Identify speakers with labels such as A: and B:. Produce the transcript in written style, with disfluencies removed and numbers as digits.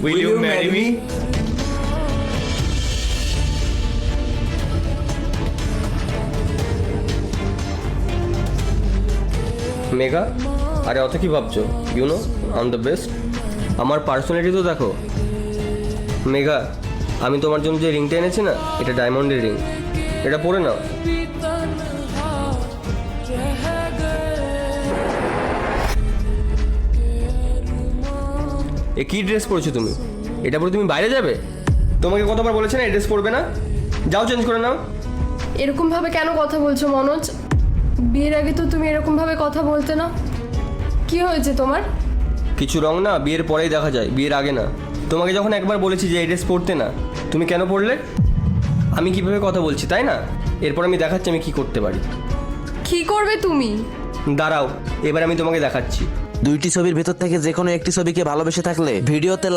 A: Will you marry me? Megha, আরে অত কি ভাবছো? You know I am the best. আমার পার্সোনালিটি তো দেখো। মেঘা, আমি তোমার জন্য যে রিংটা এনেছি না, এটা ডায়মন্ডের রিং। এটা পরে নাও। এ কি ড্রেস পরেছো তুমি? এটা পরে তুমি বাইরে যাবে? তোমাকে কতবার বলেছে না এই ড্রেস পরবে না? যাও চেঞ্জ করে নাও।
B: এরকম ভাবে কেন কথা বলছো মনোজ? বিয়ের আগে তো তুমি এরকম ভাবে কথা বলতে না। কি হয়েছে তোমার?
A: কিছু রং না বিয়ের পরেই দেখা যায়, বিয়ের আগে না। তোমাকে যখন একবার বলেছি যে এই ড্রেস পরতে না, তুমি কেন পরলে? আমি কিভাবে কথা বলছি তাই না? এরপর আমি দেখাচ্ছি আমি কি করতে পারি।
B: কি করবে তুমি?
A: দাঁড়াও, এবার আমি তোমাকে দেখাচ্ছি।
C: দুইটি ছবির ভেতর থেকে যে কোনো একটি ছবিকে ভালোবেসে থাকলে ভিডিওতে